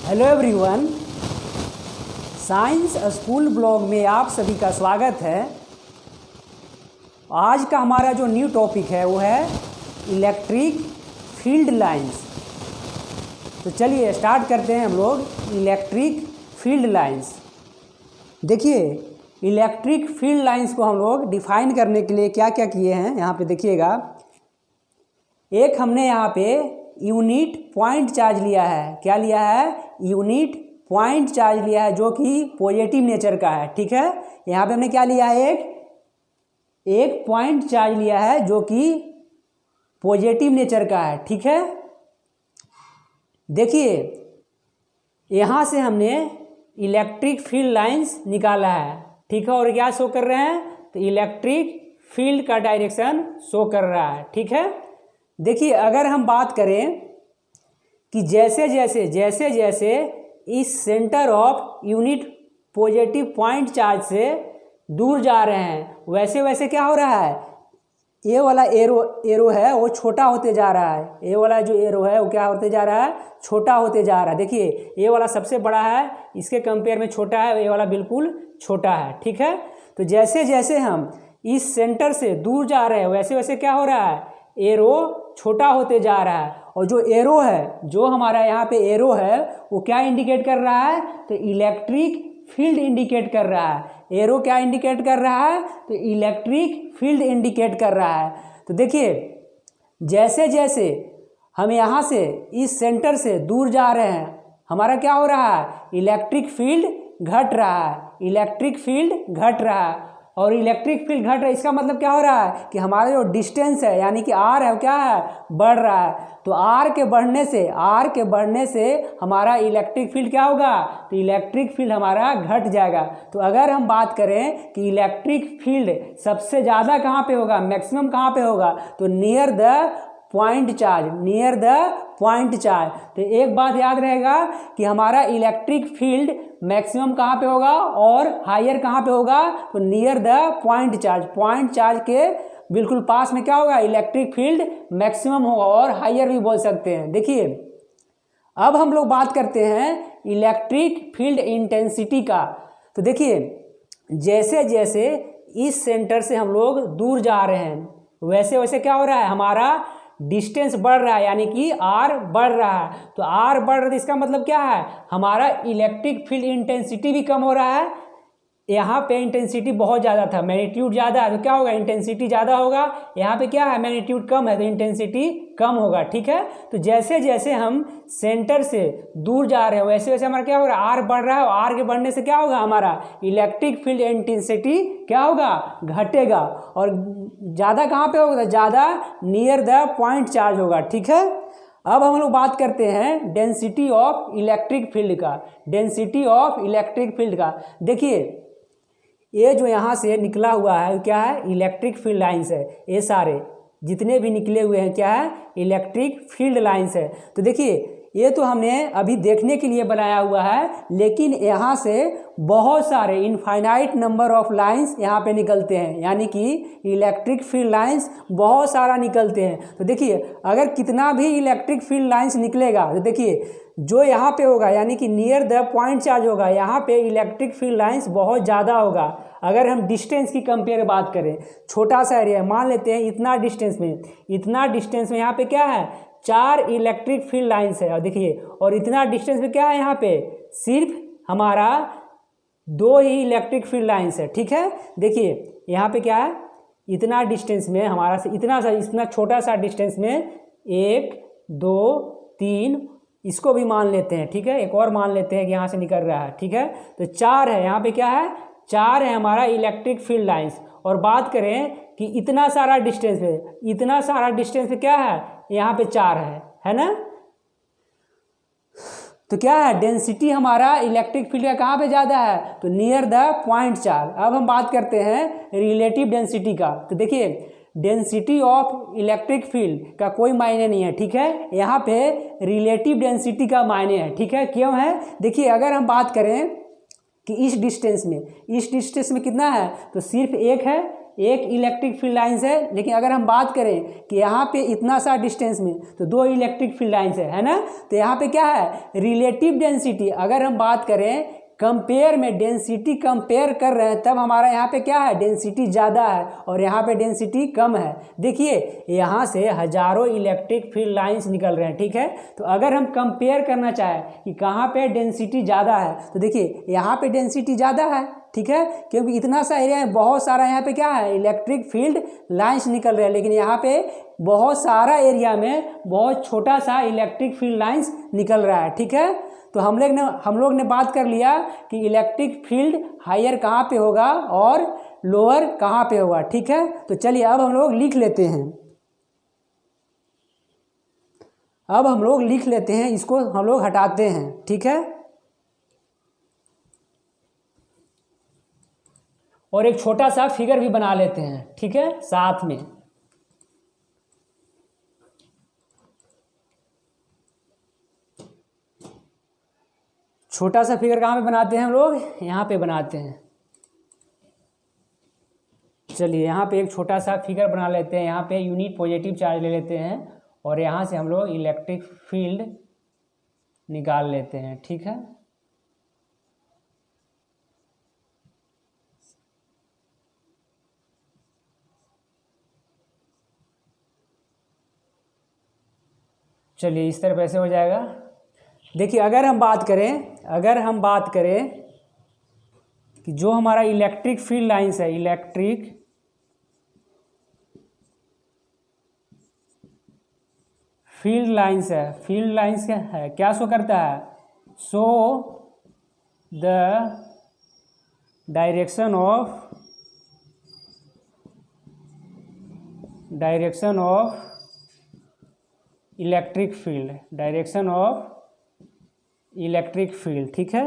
Hello everyone, science school blog में आप सभी का स्वागत है। आज का हमारा जो न्यू टॉपिक है वो है इलेक्ट्रिक फील्ड लाइंस। तो चलिए स्टार्ट करते हैं हम लोग इलेक्ट्रिक फील्ड लाइंस। देखिए, इलेक्ट्रिक फील्ड लाइंस को हम लोग डिफाइन करने के लिए क्या क्या किए हैं यहाँ पे देखिएगा। एक हमने यहाँ पे यूनिट पॉइंट चार्ज लिया है। क्या लिया है? यूनिट पॉइंट चार्ज लिया है, जो कि पॉजिटिव नेचर का है। ठीक है, यहाँ पे हमने क्या लिया है? एक पॉइंट चार्ज लिया है जो कि पॉजिटिव नेचर का है। ठीक है, देखिए यहाँ से हमने इलेक्ट्रिक फील्ड लाइंस निकाला है। ठीक है, और क्या शो कर रहे हैं? तो इलेक्ट्रिक फील्ड का डायरेक्शन शो कर रहा है। ठीक है, देखिए अगर हम बात करें कि जैसे जैसे इस centre of unit positive point charge से दूर जा रहे हैं, वैसे वैसे क्या हो रहा है? ये वाला एरो है वो छोटा होते जा रहा है। ये वाला जो एरो है वो क्या होते जा रहा है? छोटा होते जा रहा है। देखिए ये वाला सबसे बड़ा है, इसके कंपेयर में छोटा है, ये वाला बिल्कुल छोटा है। ठीक है, तो जैसे जैसे हम इस सेंटर से दूर जा रहे हैं वैसे वैसे क्या हो रहा है? एरो छोटा होते जा रहा है। और जो एरो है, जो हमारा यहाँ पे एरो है, वो क्या इंडिकेट कर रहा है? तो इलेक्ट्रिक फील्ड इंडिकेट कर रहा है। एरो क्या इंडिकेट कर रहा है? तो इलेक्ट्रिक फील्ड इंडिकेट कर रहा है। तो देखिए जैसे जैसे हम यहाँ से इस सेंटर से दूर जा रहे हैं, हमारा क्या हो रहा है? इलेक्ट्रिक फील्ड घट रहा है। इलेक्ट्रिक फील्ड घट रहा है, और इलेक्ट्रिक फील्ड घट रहा है, इसका मतलब क्या हो रहा है कि हमारा जो डिस्टेंस है यानी कि आर है वो क्या है? बढ़ रहा है। तो आर के बढ़ने से हमारा इलेक्ट्रिक फील्ड क्या होगा? तो इलेक्ट्रिक फील्ड हमारा घट जाएगा। तो अगर हम बात करें कि इलेक्ट्रिक फील्ड सबसे ज़्यादा कहाँ पे होगा, मैक्सिमम कहाँ पे होगा, तो नियर द पॉइंट चार्ज। तो एक बात याद रहेगा कि हमारा इलेक्ट्रिक फील्ड मैक्सिमम कहाँ पे होगा और हायर कहाँ पे होगा? तो नियर द पॉइंट चार्ज के बिल्कुल पास में क्या होगा? इलेक्ट्रिक फील्ड मैक्सिमम होगा, और हायर भी बोल सकते हैं। देखिए अब हम लोग बात करते हैं इलेक्ट्रिक फील्ड इंटेंसिटी का। तो देखिए जैसे जैसे इस सेंटर से हम लोग दूर जा रहे हैं वैसे वैसे क्या हो रहा है? हमारा डिस्टेंस बढ़ रहा है, यानी कि आर बढ़ रहा है। तो आर बढ़ रहा है, इसका मतलब क्या है? हमारा इलेक्ट्रिक फील्ड इंटेंसिटी भी कम हो रहा है। यहाँ पे इंटेंसिटी बहुत ज़्यादा था, मैग्नीट्यूड ज़्यादा है, तो क्या होगा? इंटेंसिटी ज़्यादा होगा। यहाँ पे क्या है? मैग्नीट्यूड कम है, तो इंटेंसिटी कम होगा। ठीक है, तो जैसे जैसे हम सेंटर से दूर जा रहे हैं वैसे वैसे हमारा क्या हो रहा है? आर बढ़ रहा है, और आर के बढ़ने से क्या होगा? हमारा इलेक्ट्रिक फील्ड इंटेंसिटी क्या होगा? घटेगा। और ज़्यादा कहाँ पे होगा? ज़्यादा नियर द पॉइंट चार्ज होगा। ठीक है, अब हम लोग बात करते हैं डेंसिटी ऑफ इलेक्ट्रिक फील्ड का। देखिए ये जो यहाँ से निकला हुआ है क्या है? इलेक्ट्रिक फील्ड लाइंस है। ये सारे जितने भी निकले हुए हैं क्या है? इलेक्ट्रिक फील्ड लाइंस है। तो देखिए ये तो हमने अभी देखने के लिए बनाया हुआ है, लेकिन यहाँ से बहुत सारे इनफाइनाइट नंबर ऑफ लाइंस यहाँ पे निकलते हैं, यानी कि इलेक्ट्रिक फील्ड लाइंस बहुत सारा निकलते हैं। तो देखिए अगर कितना भी इलेक्ट्रिक फील्ड लाइंस निकलेगा, तो देखिए जो यहाँ पे होगा यानी कि नियर द पॉइंट चार्ज होगा, यहाँ पे इलेक्ट्रिक फील्ड लाइंस बहुत ज़्यादा होगा। अगर हम डिस्टेंस की कंपेयर बात करें, छोटा सा एरिया मान लेते हैं, इतना डिस्टेंस में यहाँ पे क्या है? 4 इलेक्ट्रिक फील्ड लाइंस है। और देखिए, और इतना डिस्टेंस में क्या है? यहाँ पे सिर्फ हमारा 2 ही इलेक्ट्रिक फील्ड लाइंस है। ठीक है, देखिए यहाँ पे क्या है? इतना डिस्टेंस में हमारा से इतना छोटा सा डिस्टेंस में 1 2 3, इसको भी मान लेते हैं। ठीक है, एक और मान लेते हैं कि यहाँ से निकल रहा है। ठीक है, तो 4 है, यहाँ पे क्या है? 4 है हमारा इलेक्ट्रिक फील्ड लाइंस। और बात करें कि इतना सारा डिस्टेंस में क्या है? यहाँ पे 4 है ना? तो क्या है? डेंसिटी हमारा इलेक्ट्रिक फील्ड का कहाँ पे ज़्यादा है? तो नियर द पॉइंट चार्ज। अब हम बात करते हैं रिलेटिव डेंसिटी का। तो देखिए डेंसिटी ऑफ इलेक्ट्रिक फील्ड का कोई मायने नहीं है। ठीक है, यहाँ पे रिलेटिव डेंसिटी का मायने है। ठीक है, क्यों है? देखिए अगर हम बात करें कि इस डिस्टेंस में कितना है? तो सिर्फ 1 है, एक इलेक्ट्रिक फील्ड लाइन्स है, लेकिन अगर हम बात करें कि यहाँ पे इतना सा डिस्टेंस में तो 2 इलेक्ट्रिक फील्ड लाइन्स है ना। तो यहाँ पे क्या है, रिलेटिव डेंसिटी अगर हम बात करें कंपेयर में, डेंसिटी कंपेयर कर रहे हैं, तब हमारा यहाँ पे क्या है, डेंसिटी ज़्यादा है और यहाँ पे डेंसिटी कम है। देखिए यहाँ से हजारों इलेक्ट्रिक फील्ड लाइंस निकल रहे हैं, ठीक है। तो अगर हम कंपेयर करना चाहें कि कहाँ पे डेंसिटी ज़्यादा है, तो देखिए यहाँ पे डेंसिटी ज़्यादा है, ठीक है, क्योंकि इतना सा एरिया है, बहुत सारा यहाँ पे क्या है, इलेक्ट्रिक फील्ड लाइंस निकल रहे हैं। लेकिन यहाँ पे बहुत सारा एरिया में बहुत छोटा सा इलेक्ट्रिक फील्ड लाइंस निकल रहा है, ठीक है। तो हम लोग ने बात कर लिया कि इलेक्ट्रिक फील्ड हायर कहाँ पे होगा और लोअर कहाँ पे होगा, ठीक है। तो चलिए अब हम लोग लिख लेते हैं, इसको हम लोग हटाते हैं, ठीक है। और एक छोटा सा फिगर भी बना लेते हैं, ठीक है, साथ में। छोटा सा फिगर कहाँ पे बनाते हैं हम लोग, यहाँ पे बनाते हैं। चलिए यहाँ पे एक छोटा सा फिगर बना लेते हैं। यहाँ पे यूनिट पॉजिटिव चार्ज ले लेते हैं और यहाँ से हम लोग इलेक्ट्रिक फील्ड निकाल लेते हैं, ठीक है। चलिए इस तरह कैसे हो जाएगा। देखिए अगर हम बात करें कि जो हमारा इलेक्ट्रिक फील्ड लाइंस है, इलेक्ट्रिक फील्ड लाइंस क्या शो करता है, show the direction of electric field, ठीक है।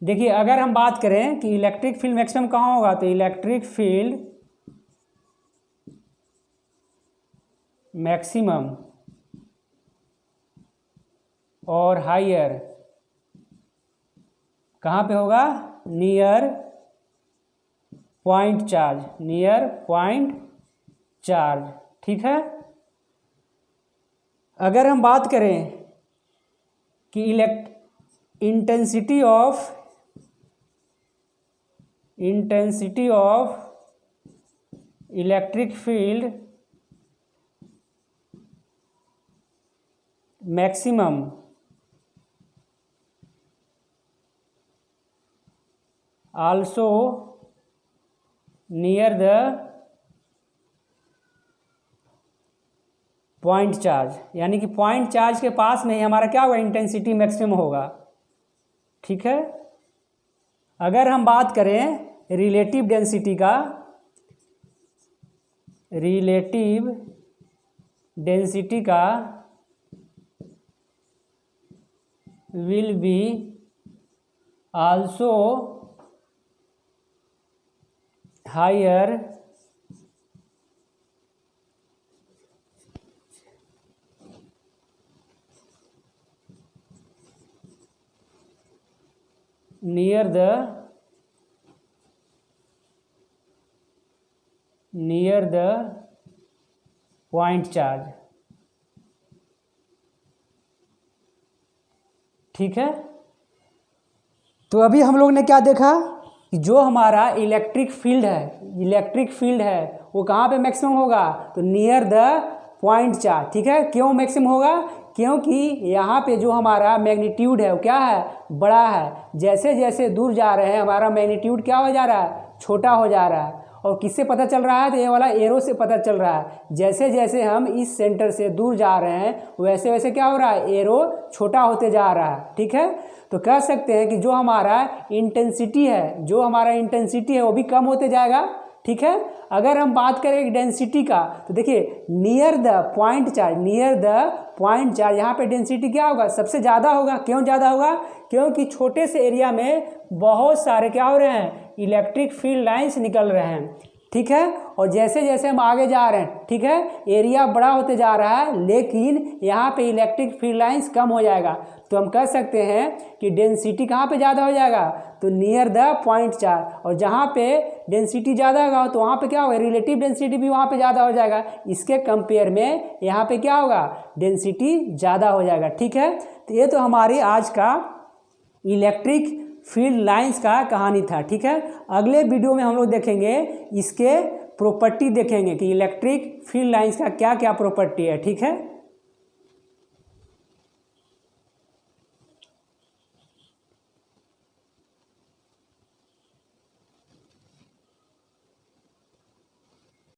देखिए अगर हम बात करें कि इलेक्ट्रिक फील्ड मैक्सिमम कहाँ होगा, तो इलेक्ट्रिक फील्ड मैक्सिमम और हायर कहाँ पे होगा, नियर पॉइंट चार्ज, ठीक है। अगर हम बात करें कि intensity of electric field maximum also near the point charge, यानी कि पॉइंट चार्ज के पास में ही हमारा क्या होगा, इंटेंसिटी मैक्सिमम होगा, ठीक है। अगर हम बात करें रिलेटिव डेंसिटी का, will be also higher near the point charge, ठीक है। तो अभी हम लोग ने क्या देखा कि जो हमारा इलेक्ट्रिक फील्ड है वो कहाँ पे मैक्सिमम होगा, तो नियर द पॉइंट चार्ज, ठीक है। क्यों मैक्सिमम होगा, क्योंकि यहाँ पे जो हमारा मैग्नीट्यूड है वो क्या है, बड़ा है। जैसे जैसे दूर जा रहे हैं हमारा मैग्नीट्यूड क्या हो जा रहा है, छोटा हो जा रहा है। और किससे पता चल रहा है, तो ये वाला एरो से पता चल रहा है। जैसे जैसे हम इस सेंटर से दूर जा रहे हैं वैसे वैसे क्या हो रहा है, एरो छोटा होते जा रहा है, ठीक है। तो कह सकते हैं कि जो हमारा इंटेंसिटी है वो भी कम होते जाएगा, ठीक है। अगर हम बात करें डेंसिटी का, तो देखिए नियर द पॉइंट चार्ज यहाँ पे डेंसिटी क्या होगा, सबसे ज़्यादा होगा। क्यों ज़्यादा होगा, क्योंकि छोटे से एरिया में बहुत सारे क्या हो रहे हैं, इलेक्ट्रिक फील्ड लाइंस निकल रहे हैं। ठीक है। और जैसे जैसे हम आगे जा रहे हैं, ठीक है, एरिया बड़ा होते जा रहा है, लेकिन यहाँ पे इलेक्ट्रिक फील्ड लाइंस कम हो जाएगा। तो हम कह सकते हैं कि डेंसिटी कहाँ पे ज़्यादा हो जाएगा, तो नियर द पॉइंट चार्ज। और जहाँ पे डेंसिटी ज़्यादा होगा तो वहाँ पे क्या होगा, रिलेटिव डेंसिटी भी वहाँ पे ज़्यादा हो जाएगा। इसके कंपेयर में यहाँ पे क्या होगा, डेंसिटी ज़्यादा हो जाएगा, ठीक है। तो ये तो हमारी आज का इलेक्ट्रिक फील्ड लाइंस का कहानी था, ठीक है। अगले वीडियो में हम लोग देखेंगे इसके प्रॉपर्टी देखेंगे कि इलेक्ट्रिक फील्ड लाइंस का क्या क्या प्रॉपर्टी है, ठीक है।